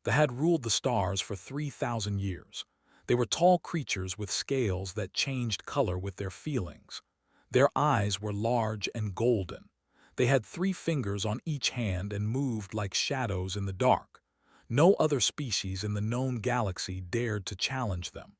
They had ruled the stars for 3,000 years. They were tall creatures with scales that changed color with their feelings. Their eyes were large and golden. They had 3 fingers on each hand and moved like shadows in the dark. No other species in the known galaxy dared to challenge them.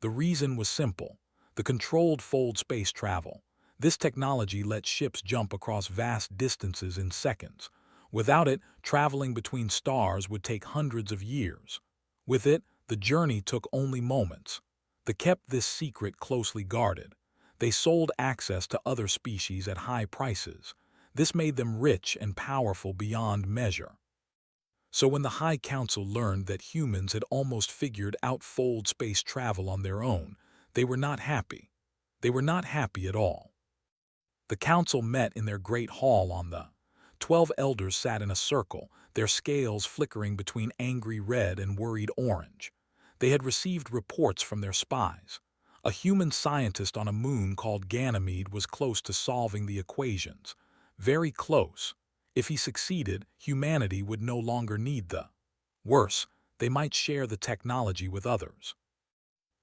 The reason was simple: the controlled fold space travel. This technology let ships jump across vast distances in seconds. Without it, traveling between stars would take hundreds of years. With it, the journey took only moments. They kept this secret closely guarded. They sold access to other species at high prices. This made them rich and powerful beyond measure. So when the High Council learned that humans had almost figured out fold space travel on their own, they were not happy. They were not happy at all. The council met in their great hall on the 12 elders sat in a circle, their scales flickering between angry red and worried orange. They had received reports from their spies. A human scientist on a moon called Ganymede was close to solving the equations. Very close. If he succeeded, humanity would no longer need the worse, they might share the technology with others.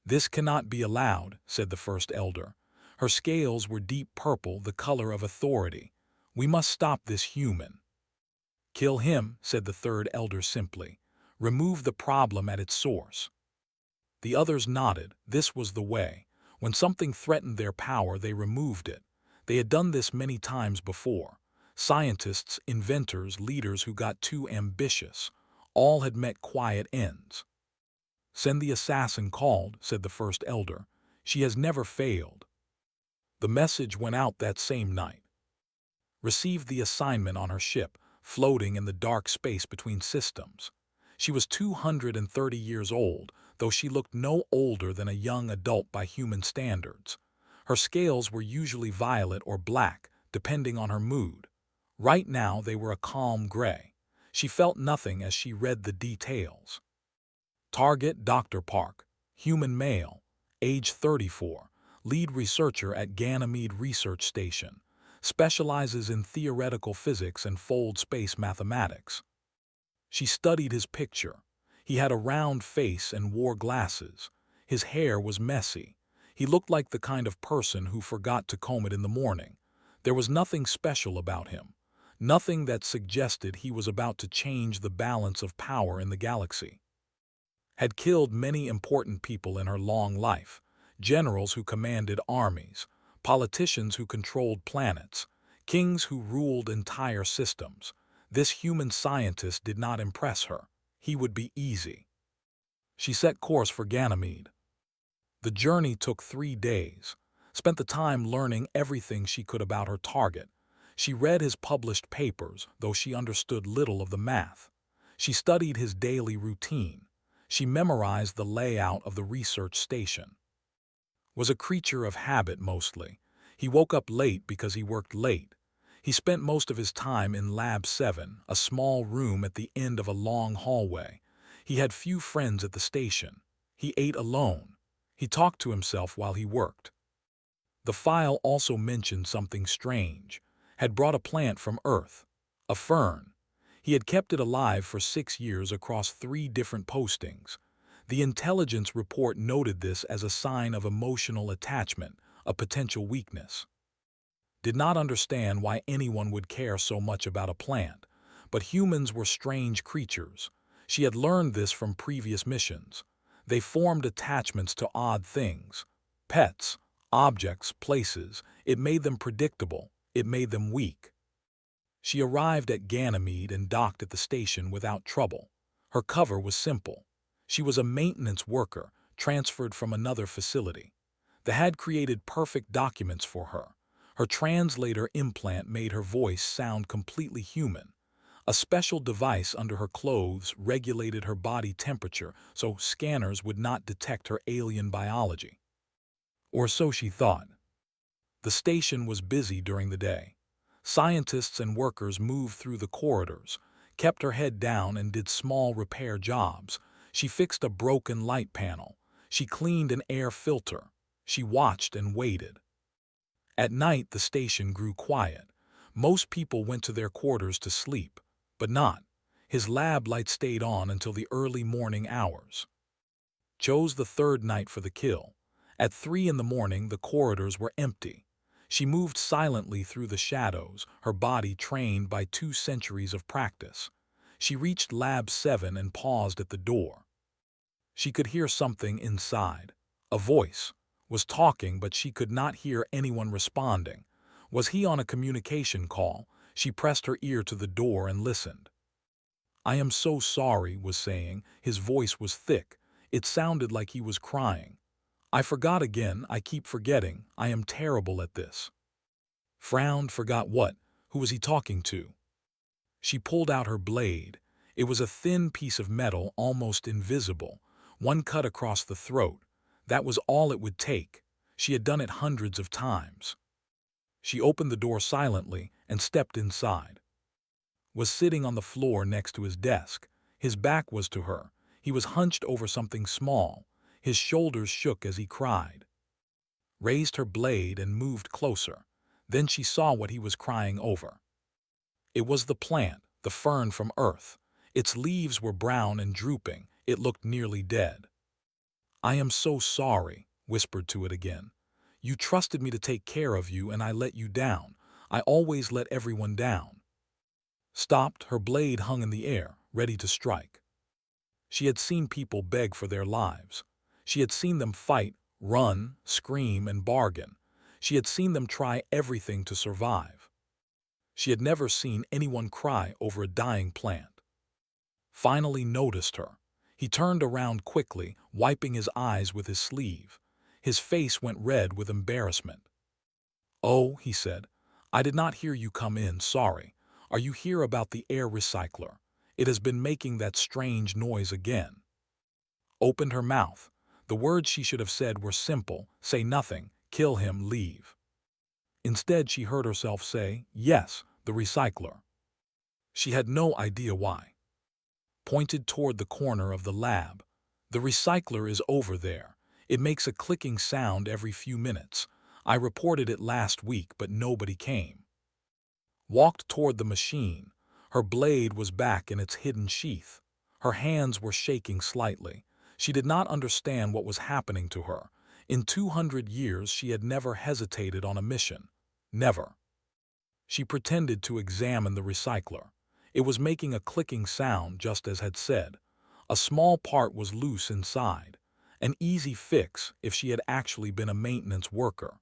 "This cannot be allowed," said the first elder. Her scales were deep purple, the color of authority. "We must stop this human." "Kill him," said the third elder simply. "Remove the problem at its source." The others nodded. This was the way. When something threatened their power, they removed it. They had done this many times before. Scientists, inventors, leaders who got too ambitious, all had met quiet ends. "Send the assassin called," said the first elder. "She has never failed." The message went out that same night. Received the assignment on her ship, floating in the dark space between systems. She was 230 years old, though she looked no older than a young adult by human standards. Her scales were usually violet or black, depending on her mood. Right now they were a calm gray. She felt nothing as she read the details. Target: Dr. Park, human male, age 34, lead researcher at Ganymede Research Station, specializes in theoretical physics and fold space mathematics. She studied his picture. He had a round face and wore glasses. His hair was messy. He looked like the kind of person who forgot to comb it in the morning. There was nothing special about him. Nothing that suggested he was about to change the balance of power in the galaxy. Had killed many important people in her long life: generals who commanded armies, politicians who controlled planets, kings who ruled entire systems. This human scientist did not impress her. He would be easy. She set course for Ganymede. The journey took 3 days. Spent the time learning everything she could about her target. She read his published papers, though she understood little of the math. She studied his daily routine. She memorized the layout of the research station. Was a creature of habit mostly. He woke up late because he worked late. He spent most of his time in Lab 7, a small room at the end of a long hallway. He had few friends at the station. He ate alone. He talked to himself while he worked. The file also mentioned something strange. Had brought a plant from Earth, a fern. He had kept it alive for 6 years across 3 different postings. The intelligence report noted this as a sign of emotional attachment, a potential weakness. Did not understand why anyone would care so much about a plant, but humans were strange creatures. She had learned this from previous missions. They formed attachments to odd things. Pets, objects, places. It made them predictable. It made them weak. She arrived at Ganymede and docked at the station without trouble. Her cover was simple. She was a maintenance worker, transferred from another facility. They had created perfect documents for her. Her translator implant made her voice sound completely human. A special device under her clothes regulated her body temperature so scanners would not detect her alien biology. Or so she thought. The station was busy during the day. Scientists and workers moved through the corridors, kept her head down and did small repair jobs. She fixed a broken light panel. She cleaned an air filter. She watched and waited. At night, the station grew quiet. Most people went to their quarters to sleep, but not. His lab light stayed on until the early morning hours. Chose the third night for the kill. At 3 in the morning, the corridors were empty. She moved silently through the shadows, her body trained by 2 centuries of practice. She reached Lab 7 and paused at the door. She could hear something inside. A voice was talking, but she could not hear anyone responding. Was he on a communication call? She pressed her ear to the door and listened. "I am so sorry," was saying. His voice was thick. It sounded like he was crying. "I forgot again. I keep forgetting. I am terrible at this." Frowned. Forgot what? Who was he talking to? She pulled out her blade. It was a thin piece of metal, almost invisible. One cut across the throat. That was all it would take. She had done it hundreds of times. She opened the door silently and stepped inside. Was sitting on the floor next to his desk. His back was to her. He was hunched over something small. His shoulders shook as he cried. Raised her blade and moved closer. Then she saw what he was crying over. It was the plant, the fern from Earth. Its leaves were brown and drooping. It looked nearly dead. "I am so sorry," whispered to it again. "You trusted me to take care of you, and I let you down. I always let everyone down." Stopped. Her blade hung in the air, ready to strike. She had seen people beg for their lives. She had seen them fight, run, scream, and bargain. She had seen them try everything to survive. She had never seen anyone cry over a dying plant. Finally noticed her. He turned around quickly, wiping his eyes with his sleeve. His face went red with embarrassment. "Oh," he said, "I did not hear you come in, sorry. Are you here about the air recycler? It has been making that strange noise again." Opened her mouth. The words she should have said were simple: say nothing, kill him, leave. Instead, she heard herself say, "Yes, the recycler." She had no idea why. Pointed toward the corner of the lab. "The recycler is over there. It makes a clicking sound every few minutes. I reported it last week, but nobody came." Walked toward the machine. Her blade was back in its hidden sheath. Her hands were shaking slightly. She did not understand what was happening to her. In 200 years, she had never hesitated on a mission. Never. She pretended to examine the recycler. It was making a clicking sound, just as had said. A small part was loose inside. An easy fix if she had actually been a maintenance worker.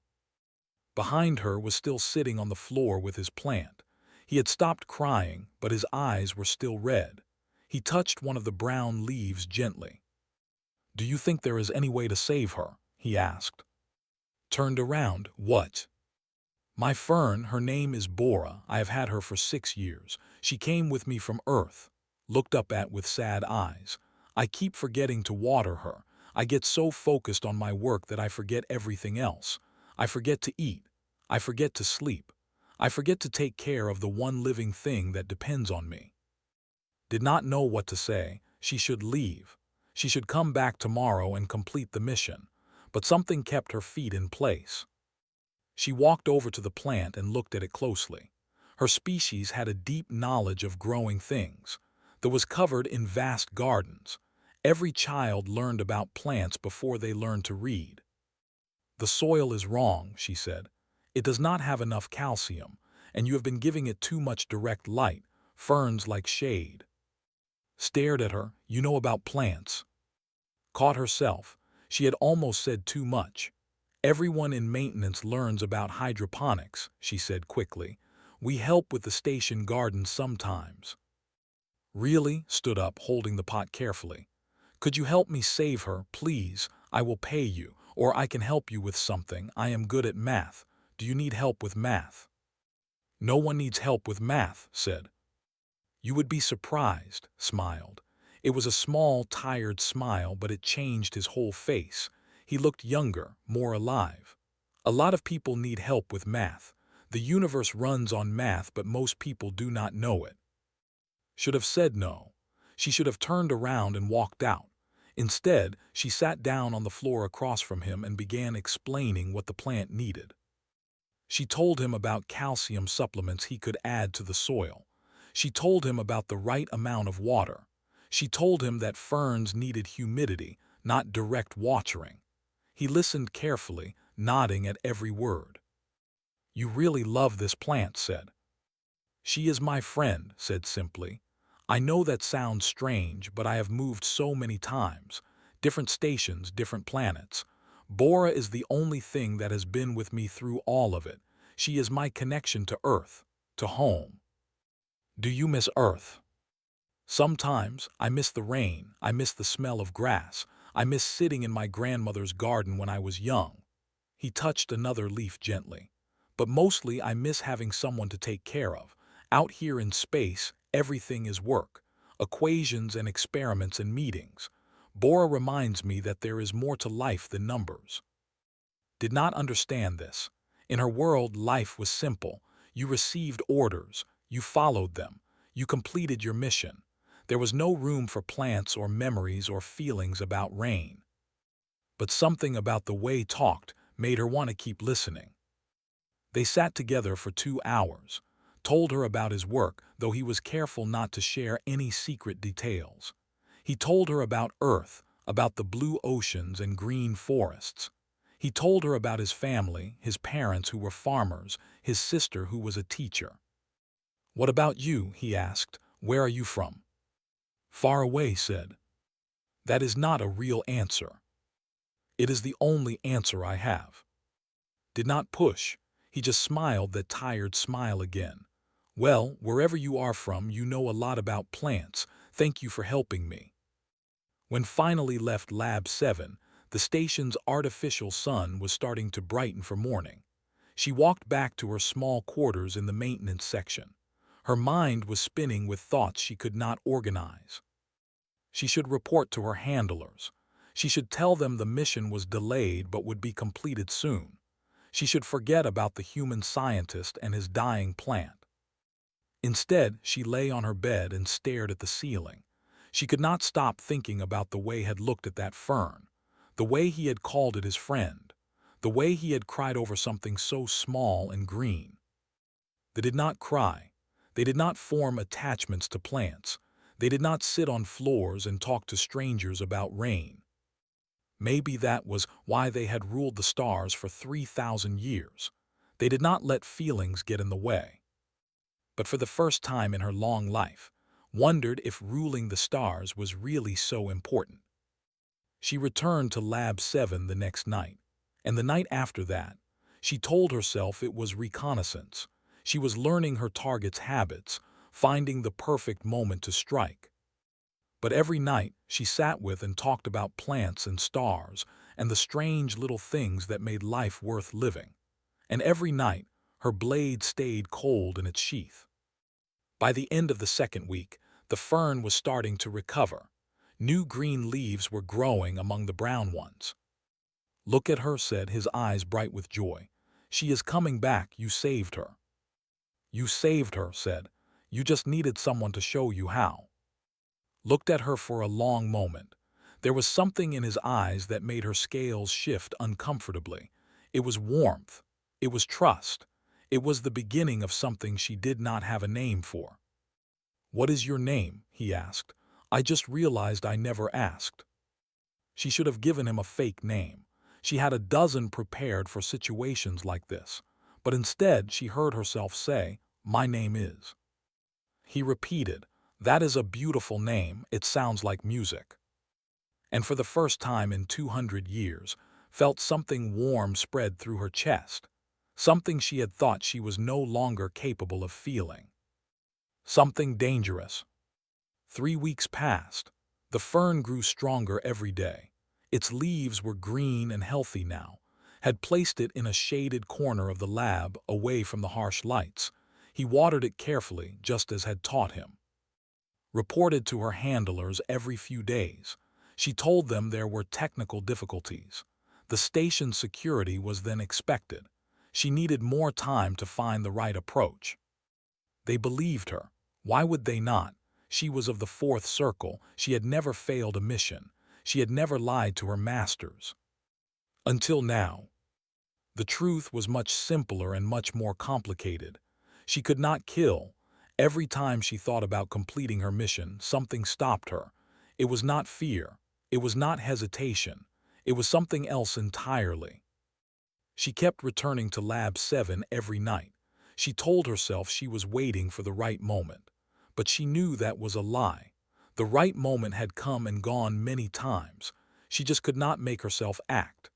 Behind her was still sitting on the floor with his plant. He had stopped crying, but his eyes were still red. He touched one of the brown leaves gently. "Do you think there is any way to save her?" he asked. Turned around. "What?" "My fern, her name is Bora. I have had her for 6 years. She came with me from Earth." Looked up at with sad eyes. "I keep forgetting to water her. I get so focused on my work that I forget everything else. I forget to eat. I forget to sleep. I forget to take care of the one living thing that depends on me." Did not know what to say. She should leave. She should come back tomorrow and complete the mission. But something kept her feet in place. She walked over to the plant and looked at it closely. Her species had a deep knowledge of growing things. That was covered in vast gardens. Every child learned about plants before they learned to read. "The soil is wrong," she said. "It does not have enough calcium, and you have been giving it too much direct light. Ferns like shade." Stared at her. "You know about plants." Caught herself. She had almost said too much. "Everyone in maintenance learns about hydroponics," she said quickly. "We help with the station garden sometimes." "Really?" Stood up, holding the pot carefully. "Could you help me save her, please? I will pay you, or I can help you with something. I am good at math. Do you need help with math?" "No one needs help with math," said. "You would be surprised," smiled. It was a small, tired smile, but it changed his whole face. He looked younger, more alive. "A lot of people need help with math. The universe runs on math, but most people do not know it." Should have said no. She should have turned around and walked out. Instead, she sat down on the floor across from him and began explaining what the plant needed. She told him about calcium supplements he could add to the soil. She told him about the right amount of water. She told him that ferns needed humidity, not direct watering. He listened carefully, nodding at every word. "You really love this plant," said. "She is my friend," said simply. "I know that sounds strange, but I have moved so many times. Different stations, different planets. Bora is the only thing that has been with me through all of it. She is my connection to Earth, to home." "Do you miss Earth?" "Sometimes. I miss the rain. I miss the smell of grass. I miss sitting in my grandmother's garden when I was young." He touched another leaf gently. "But mostly I miss having someone to take care of. Out here in space, everything is work. Equations and experiments and meetings. Bora reminds me that there is more to life than numbers." Did not understand this. In her world, life was simple. You received orders. You followed them. You completed your mission. There was no room for plants or memories or feelings about rain. But something about the way he talked made her want to keep listening. They sat together for 2 hours, told her about his work, though he was careful not to share any secret details. He told her about Earth, about the blue oceans and green forests. He told her about his family, his parents who were farmers, his sister who was a teacher. "What about you?" he asked. "Where are you from?" "Far away," said. "That is not a real answer." "It is the only answer I have." Did not push. He just smiled that tired smile again. "Well, wherever you are from, you know a lot about plants. Thank you for helping me." When finally left Lab 7, the station's artificial sun was starting to brighten for morning. She walked back to her small quarters in the maintenance section. Her mind was spinning with thoughts she could not organize. She should report to her handlers. She should tell them the mission was delayed but would be completed soon. She should forget about the human scientist and his dying plant. Instead, she lay on her bed and stared at the ceiling. She could not stop thinking about the way he had looked at that fern, the way he had called it his friend, the way he had cried over something so small and green. They did not cry. They did not form attachments to plants. They did not sit on floors and talk to strangers about rain. Maybe that was why they had ruled the stars for 3,000 years. They did not let feelings get in the way. But for the first time in her long life, wondered if ruling the stars was really so important. She returned to Lab 7 the next night, and the night after that. She told herself it was reconnaissance. She was learning her target's habits, finding the perfect moment to strike. But every night she sat with and talked about plants and stars and the strange little things that made life worth living. And every night her blade stayed cold in its sheath. By the end of the second week, the fern was starting to recover. New green leaves were growing among the brown ones. "Look at her," said, his eyes bright with joy. "She is coming back. You saved her." "You saved her," said. "You just needed someone to show you how." Looked at her for a long moment. There was something in his eyes that made her scales shift uncomfortably. It was warmth. It was trust. It was the beginning of something she did not have a name for. "What is your name?" he asked. "I just realized I never asked." She should have given him a fake name. She had a dozen prepared for situations like this. But instead she heard herself say, "My name is." He repeated, "That is a beautiful name. It sounds like music." And for the first time in 200 years, felt something warm spread through her chest, something she had thought she was no longer capable of feeling. Something dangerous. 3 weeks passed. The fern grew stronger every day. Its leaves were green and healthy now. Had placed it in a shaded corner of the lab, away from the harsh lights. He watered it carefully, just as had taught him. Reported to her handlers every few days. She told them there were technical difficulties. The station's security was then expected. She needed more time to find the right approach. They believed her. Why would they not? She was of the fourth circle. She had never failed a mission. She had never lied to her masters. Until now. The truth was much simpler and much more complicated. She could not kill, Every time she thought about completing her mission, something stopped her. It was not fear. It was not hesitation. It was something else entirely. She kept returning to Lab 7 every night. She told herself she was waiting for the right moment. But she knew that was a lie. The right moment had come and gone many times. She just could not make herself act.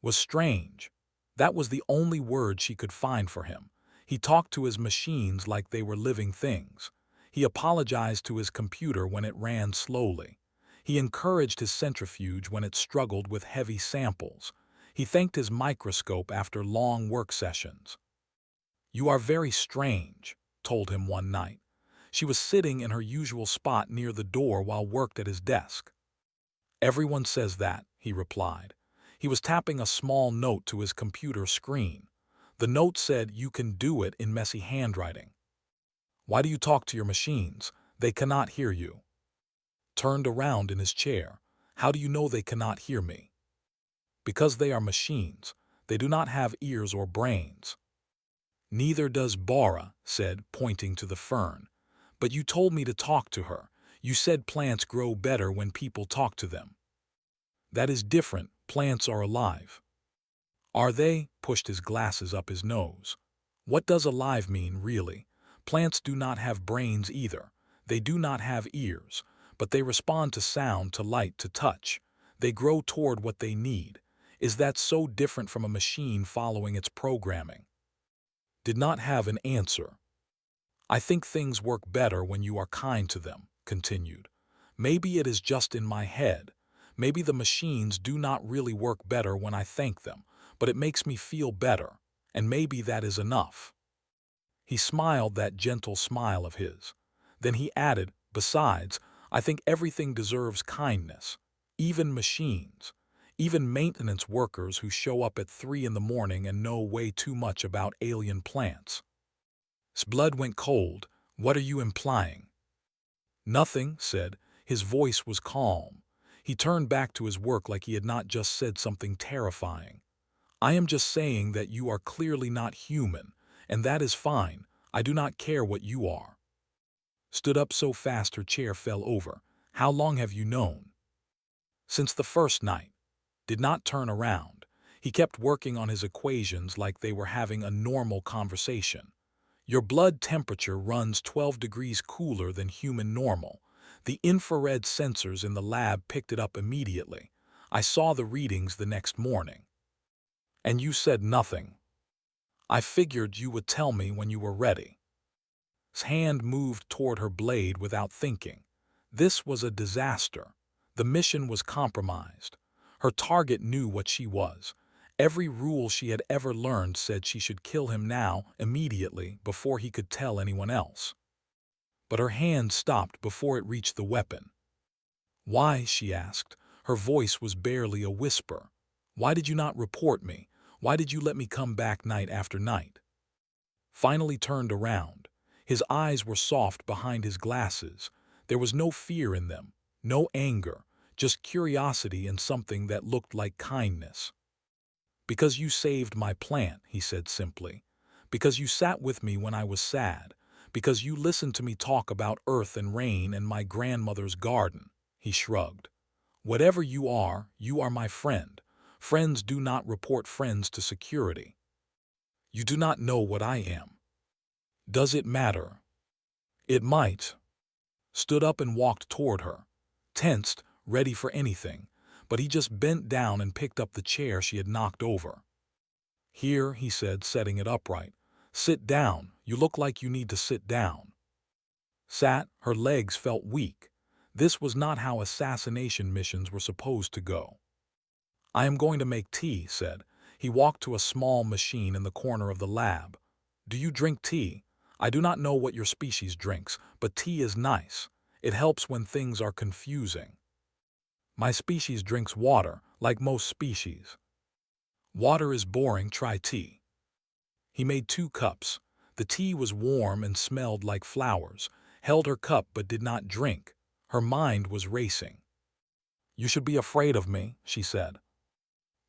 Was strange. That was the only word she could find for him. He talked to his machines like they were living things. He apologized to his computer when it ran slowly. He encouraged his centrifuge when it struggled with heavy samples. He thanked his microscope after long work sessions. "You are very strange," told him one night. She was sitting in her usual spot near the door while worked at his desk. "Everyone says that," he replied. He was tapping a small note to his computer screen. The note said, "You can do it," in messy handwriting. "Why do you talk to your machines? They cannot hear you." Turned around in his chair. "How do you know they cannot hear me?" "Because they are machines. They do not have ears or brains." "Neither does Bara," said, pointing to the fern. "But you told me to talk to her. You said plants grow better when people talk to them." "That is different. Plants are alive." "Are they?" Pushed his glasses up his nose. "What does alive mean, really? Plants do not have brains either. They do not have ears, but they respond to sound, to light, to touch. They grow toward what they need. Is that so different from a machine following its programming?" Did not have an answer. "I think things work better when you are kind to them," continued. "Maybe it is just in my head. Maybe the machines do not really work better when I thank them, but it makes me feel better, and maybe that is enough." He smiled that gentle smile of his. Then he added, "Besides, I think everything deserves kindness. Even machines. Even maintenance workers who show up at 3 in the morning and know way too much about alien plants." His blood went cold. "What are you implying?" "Nothing," said. His voice was calm. He turned back to his work like he had not just said something terrifying. "I am just saying that you are clearly not human, and that is fine. I do not care what you are." Stood up so fast her chair fell over. "How long have you known?" "Since the first night." Did not turn around. He kept working on his equations like they were having a normal conversation. "Your blood temperature runs 12 degrees cooler than human normal. The infrared sensors in the lab picked it up immediately. I saw the readings the next morning." "And you said nothing." "I figured you would tell me when you were ready." His hand moved toward her blade without thinking. This was a disaster. The mission was compromised. Her target knew what she was. Every rule she had ever learned said she should kill him now, immediately, before he could tell anyone else. But her hand stopped before it reached the weapon. "Why?" she asked. Her voice was barely a whisper. "Why did you not report me? Why did you let me come back night after night?" Finally turned around. His eyes were soft behind his glasses. There was no fear in them, no anger, just curiosity and something that looked like kindness. "Because you saved my plant," he said simply. "Because you sat with me when I was sad. Because you listened to me talk about earth and rain and my grandmother's garden." He shrugged. "Whatever you are my friend. Friends do not report friends to security. You do not know what I am." "Does it matter?" "It might." Stood up and walked toward her. Tensed, ready for anything, but he just bent down and picked up the chair she had knocked over. "Here," he said, setting it upright. "Sit down. You look like you need to sit down." Sat, her legs felt weak. This was not how assassination missions were supposed to go. "I am going to make tea," said. He walked to a small machine in the corner of the lab. "Do you drink tea? I do not know what your species drinks, but tea is nice. It helps when things are confusing." "My species drinks water, like most species." "Water is boring, try tea." He made 2 cups. The tea was warm and smelled like flowers. Held her cup but did not drink. Her mind was racing. "You should be afraid of me," she said.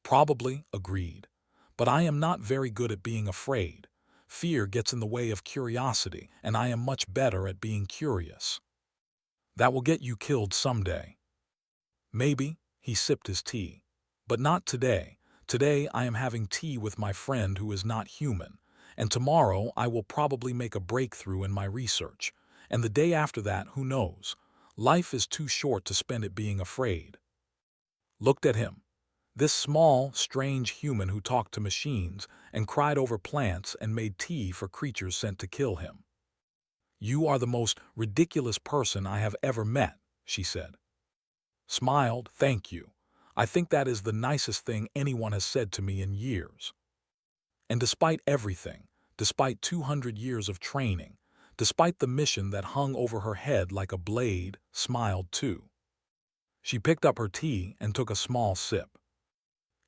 "Probably," agreed. "But I am not very good at being afraid. Fear gets in the way of curiosity, and I am much better at being curious. That will get you killed someday. Maybe, he sipped his tea. But not today. Today I am having tea with my friend who is not human, and tomorrow I will probably make a breakthrough in my research, and the day after that, who knows? Life is too short to spend it being afraid. Looked at him. This small, strange human who talked to machines and cried over plants and made tea for creatures sent to kill him. You are the most ridiculous person I have ever met, she said. Smiled, thank you. I think that is the nicest thing anyone has said to me in years. And despite everything, despite 200 years of training, despite the mission that hung over her head like a blade, smiled too. She picked up her tea and took a small sip.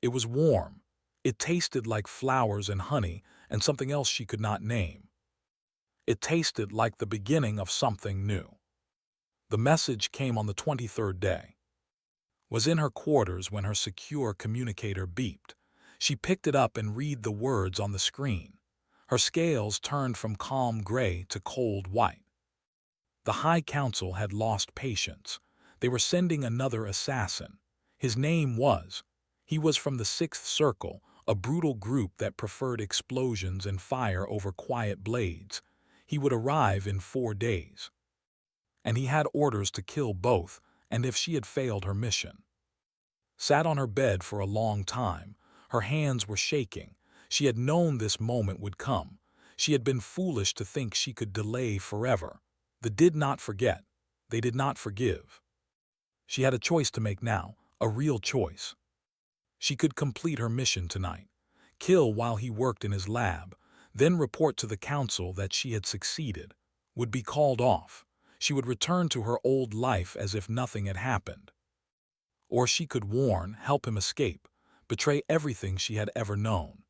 It was warm. It tasted like flowers and honey and something else she could not name. It tasted like the beginning of something new. The message came on the 23rd day. Was in her quarters when her secure communicator beeped. She picked it up and read the words on the screen. Her scales turned from calm gray to cold white. The High Council had lost patience. They were sending another assassin. His name was. He was from the Sixth Circle, a brutal group that preferred explosions and fire over quiet blades. He would arrive in 4 days. And he had orders to kill both, and if she had failed her mission. Sat on her bed for a long time. Her hands were shaking. She had known this moment would come. She had been foolish to think she could delay forever. They did not forget. They did not forgive. She had a choice to make now, a real choice. She could complete her mission tonight, kill while he worked in his lab, then report to the council that she had succeeded, would be called off. She would return to her old life as if nothing had happened. Or she could warn, help him escape, betray everything she had ever known.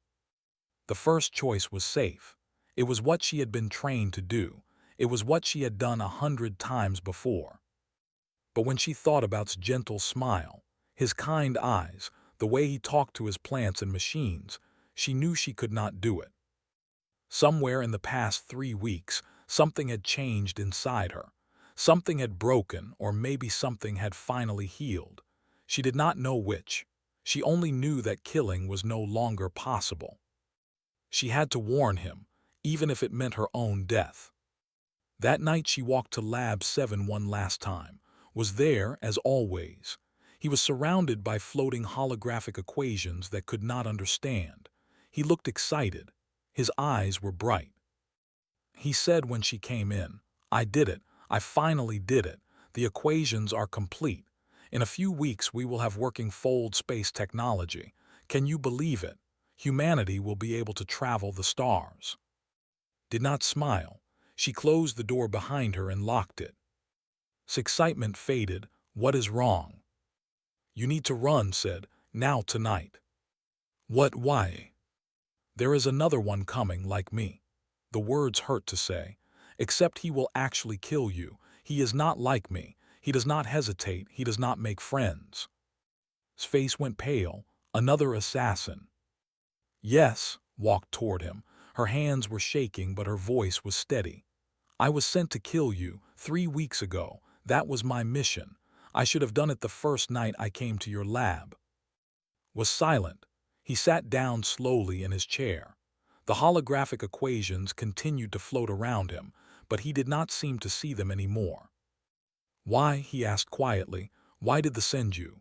The first choice was safe. It was what she had been trained to do. It was what she had done 100 times before. But when she thought about his gentle smile, his kind eyes, the way he talked to his plants and machines, she knew she could not do it. Somewhere in the past 3 weeks, something had changed inside her. Something had broken, or maybe something had finally healed. She did not know which. She only knew that killing was no longer possible. She had to warn him, even if it meant her own death. That night she walked to Lab 7 one last time, was there as always. He was surrounded by floating holographic equations that could not understand. He looked excited. His eyes were bright. He said when she came in, I did it. I finally did it. The equations are complete. In a few weeks we will have working fold space technology. Can you believe it? Humanity will be able to travel the stars. Did not smile. She closed the door behind her and locked it. His excitement faded. What is wrong? You need to run, said, now tonight. What, why? There is another one coming like me. The words hurt to say. Except he will actually kill you. He is not like me. He does not hesitate. He does not make friends. His face went pale. Another assassin. Yes, walked toward him. Her hands were shaking, but her voice was steady. I was sent to kill you 3 weeks ago. That was my mission. I should have done it the first night I came to your lab. Was silent. He sat down slowly in his chair. The holographic equations continued to float around him, but he did not seem to see them anymore. Why, he asked quietly, why did they send you?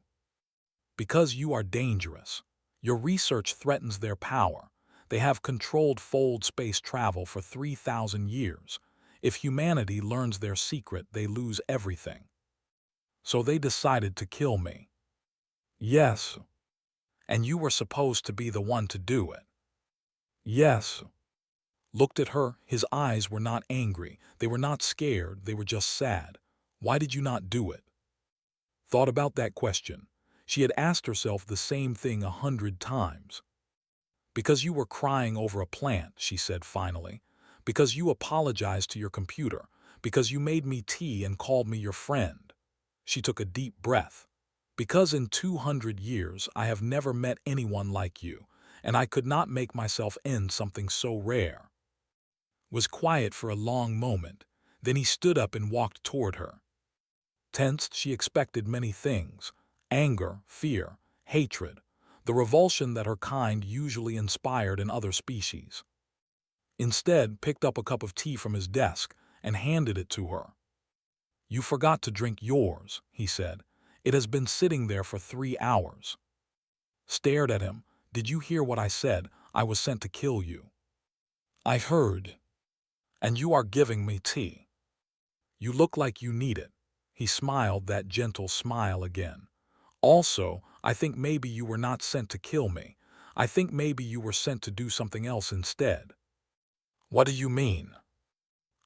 Because you are dangerous. Your research threatens their power. They have controlled fold space travel for 3,000 years. If humanity learns their secret, they lose everything. So they decided to kill me. Yes. And you were supposed to be the one to do it. Yes. Looked at her. His eyes were not angry. They were not scared. They were just sad. Why did you not do it? Thought about that question. She had asked herself the same thing 100 times. Because you were crying over a plant, she said finally. Because you apologized to your computer. Because you made me tea and called me your friend. She took a deep breath. Because in 200 years I have never met anyone like you, and I could not make myself end something so rare. was quiet for a long moment. Then he stood up and walked toward her. Tensed, she expected many things: anger, fear, hatred, the revulsion that her kind usually inspired in other species. Instead, picked up a cup of tea from his desk and handed it to her. "You forgot to drink yours," he said. "It has been sitting there for 3 hours." Stared at him. "Did you hear what I said? I was sent to kill you." "I heard. And you are giving me tea. You look like you need it." He smiled that gentle smile again. "Also, I think maybe you were not sent to kill me. I think maybe you were sent to do something else instead." "What do you mean?"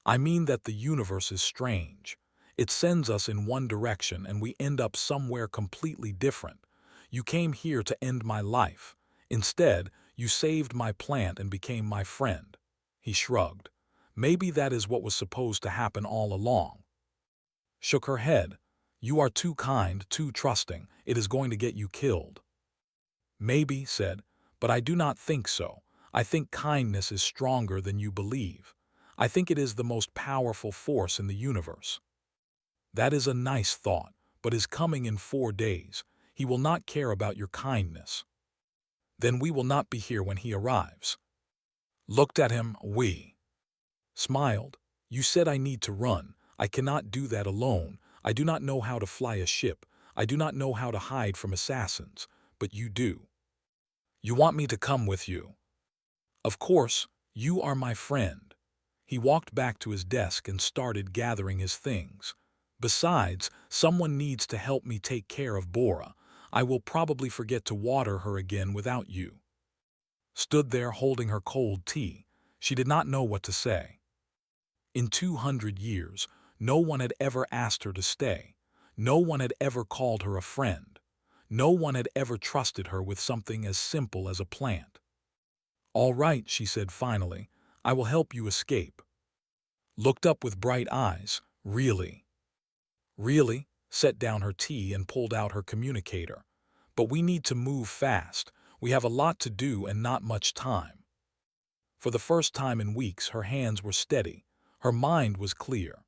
"I mean that the universe is strange. It sends us in one direction and we end up somewhere completely different. You came here to end my life. Instead, you saved my plant and became my friend." He shrugged. "Maybe that is what was supposed to happen all along." Shook her head. "You are too kind, too trusting. It is going to get you killed." "Maybe," said, "but I do not think so. I think kindness is stronger than you believe. I think it is the most powerful force in the universe." "That is a nice thought, but is coming in 4 days. He will not care about your kindness." "Then we will not be here when he arrives." Looked at him. "We." Smiled. "You said I need to run. I cannot do that alone. I do not know how to fly a ship. I do not know how to hide from assassins. But you do. You want me to come with you." "Of course, you are my friend." He walked back to his desk and started gathering his things. "Besides, someone needs to help me take care of Bora. I will probably forget to water her again without you." Stood there holding her cold tea. She did not know what to say. In 200 years, no one had ever asked her to stay. No one had ever called her a friend. No one had ever trusted her with something as simple as a plant. "All right," she said finally, "I will help you escape." Looked up with bright eyes. "Really?" "Really?" Set down her tea and pulled out her communicator. "But we need to move fast. We have a lot to do and not much time." For the first time in weeks, her hands were steady. Her mind was clear.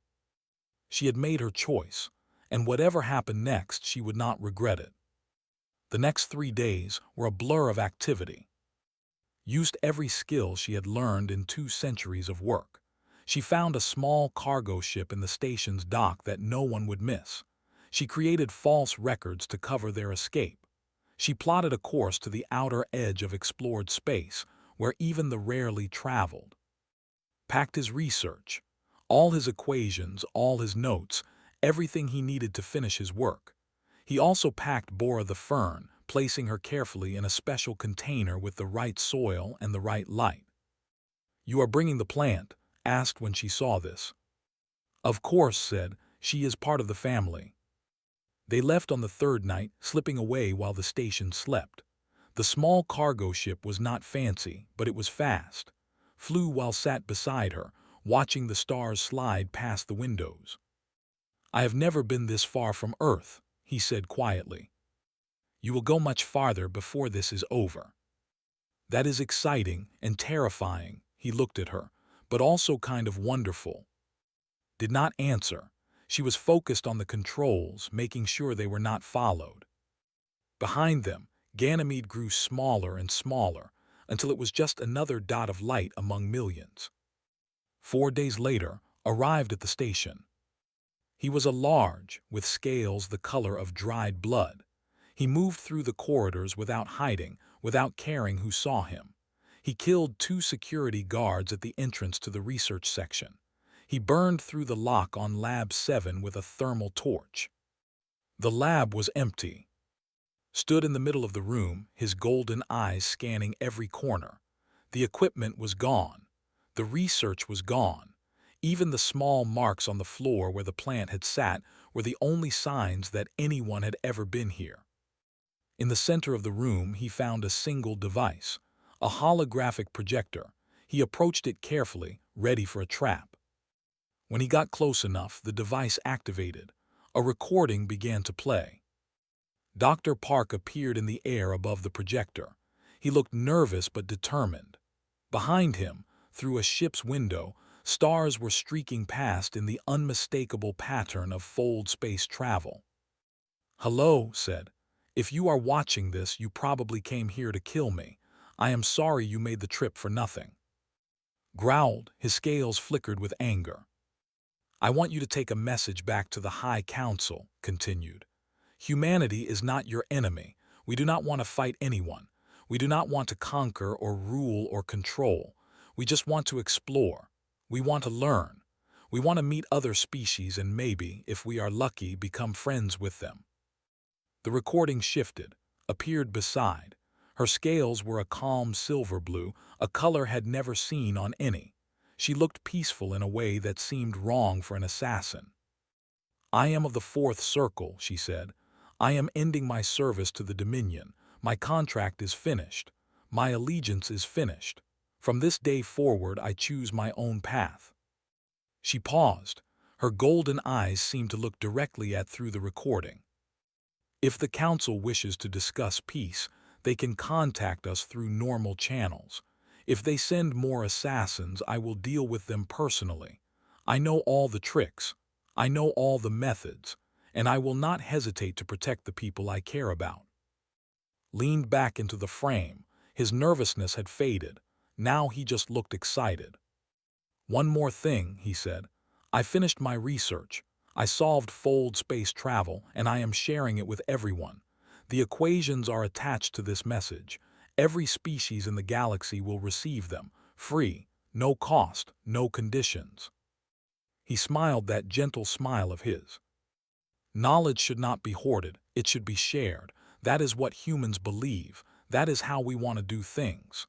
She had made her choice, and whatever happened next, she would not regret it. The next 3 days were a blur of activity. Used every skill she had learned in 2 centuries of work. She found a small cargo ship in the station's dock that no one would miss. She created false records to cover their escape. She plotted a course to the outer edge of explored space, where even the rarely traveled. Packed his research, all his equations, all his notes, everything he needed to finish his work. He also packed Bora the fern, placing her carefully in a special container with the right soil and the right light. "You are bringing the plant?" asked when she saw this. "Of course," said, "she is part of the family." They left on the 3rd night, slipping away while the station slept. The small cargo ship was not fancy, but it was fast. Flew while sat beside her, watching the stars slide past the windows. "I have never been this far from Earth," he said quietly. "You will go much farther before this is over." "That is exciting and terrifying." He looked at her, "but also kind of wonderful." Did not answer. She was focused on the controls, making sure they were not followed. Behind them, Ganymede grew smaller and smaller, until it was just another dot of light among millions. 4 days later, arrived at the station. He was a large, with scales the color of dried blood. He moved through the corridors without hiding, without caring who saw him. He killed 2 security guards at the entrance to the research section. He burned through the lock on Lab 7 with a thermal torch. The lab was empty. Stood in the middle of the room, his golden eyes scanning every corner. The equipment was gone. The research was gone. Even the small marks on the floor where the plant had sat were the only signs that anyone had ever been here. In the center of the room, he found a single device, a holographic projector. He approached it carefully, ready for a trap. When he got close enough, the device activated. A recording began to play. Dr. Park appeared in the air above the projector. He looked nervous but determined. Behind him, through a ship's window, Stars were streaking past in the unmistakable pattern of fold space travel. "Hello," said. "If you are watching this, you probably came here to kill me. I am sorry you made the trip for nothing." Growled, his scales flickered with anger. "I want you to take a message back to the High Council," continued. "Humanity is not your enemy. We do not want to fight anyone. We do not want to conquer or rule or control. We just want to explore. We want to learn. We want to meet other species and maybe, if we are lucky, become friends with them." The recording shifted, appeared beside. Her scales were a calm silver blue, a color had never seen on any. She looked peaceful in a way that seemed wrong for an assassin. "I am of the Fourth Circle," she said. "I am ending my service to the Dominion. My contract is finished. My allegiance is finished. From this day forward, I choose my own path." She paused. Her golden eyes seemed to look directly at through the recording. "If the Council wishes to discuss peace, they can contact us through normal channels. If they send more assassins, I will deal with them personally. I know all the tricks. I know all the methods, and I will not hesitate to protect the people I care about." Leaned back into the frame. His nervousness had faded. Now he just looked excited. "One more thing," he said. "I finished my research. I solved fold space travel, and I am sharing it with everyone. The equations are attached to this message. Every species in the galaxy will receive them, free, no cost, no conditions." He smiled that gentle smile of his. "Knowledge should not be hoarded, it should be shared. That is what humans believe. That is how we want to do things."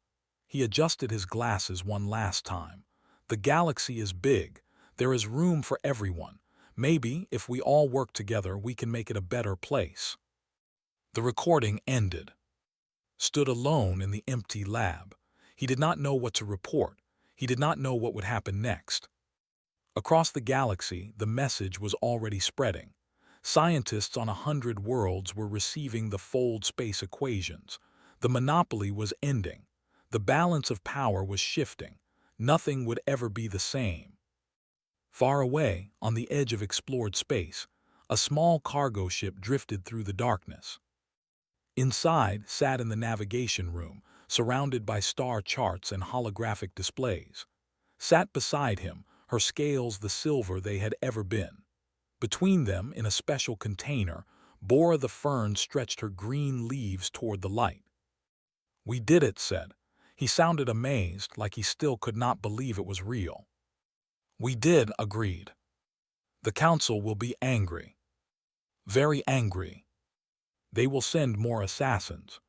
He adjusted his glasses one last time. "The galaxy is big. There is room for everyone. Maybe, if we all work together, we can make it a better place." The recording ended. Stood alone in the empty lab. He did not know what to report. He did not know what would happen next. Across the galaxy, the message was already spreading. Scientists on 100 worlds were receiving the fold space equations. The monopoly was ending. The balance of power was shifting. Nothing would ever be the same. Far away, on the edge of explored space, a small cargo ship drifted through the darkness. Inside sat in the navigation room, surrounded by star charts and holographic displays. Sat beside him, her scales the silver they had ever been. Between them, in a special container, Bora the fern stretched her green leaves toward the light. "We did it," said. He sounded amazed, like he still could not believe it was real. "We did," agreed. "The Council will be angry. Very angry. They will send more assassins.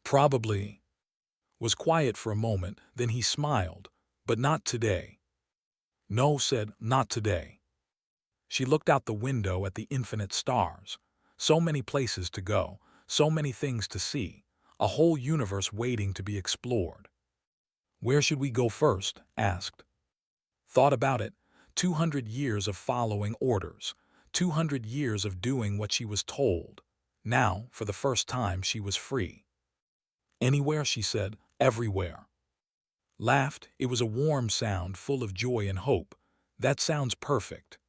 Probably." Was quiet for a moment, then he smiled. "But not today." "No," said, "not today." She looked out the window at the infinite stars. So many places to go, so many things to see, a whole universe waiting to be explored. "Where should we go first?" asked. Thought about it. 200 years of following orders. 200 years of doing what she was told. Now, for the first time, she was free. "Anywhere," she said. "Everywhere." Laughed. It was a warm sound full of joy and hope. "That sounds perfect."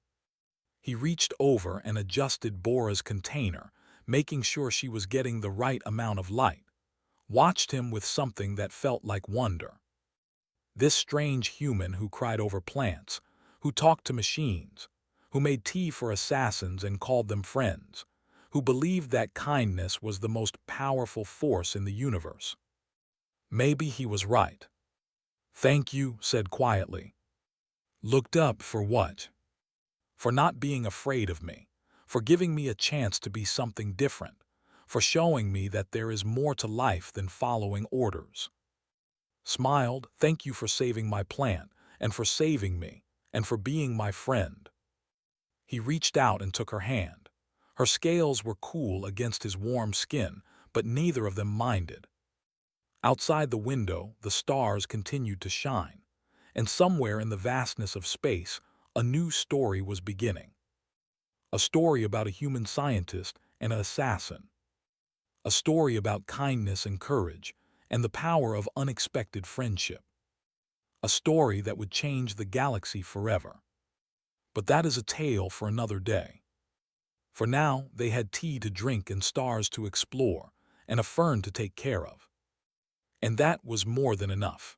He reached over and adjusted Bora's container, making sure she was getting the right amount of light. Watched him with something that felt like wonder. This strange human who cried over plants, who talked to machines, who made tea for assassins and called them friends, who believed that kindness was the most powerful force in the universe. Maybe he was right. "Thank you," said quietly. Looked up for what? For not being afraid of me, for giving me a chance to be something different, for showing me that there is more to life than following orders. Smiled. "Thank you for saving my plant, and for saving me, and for being my friend." He reached out and took her hand. Her scales were cool against his warm skin, but neither of them minded. Outside the window, the stars continued to shine, and somewhere in the vastness of space, a new story was beginning. A story about a human scientist and an assassin. A story about kindness and courage, and the power of unexpected friendship. a story that would change the galaxy forever. But that is a tale for another day. For now, they had tea to drink and stars to explore, and a fern to take care of. And that was more than enough.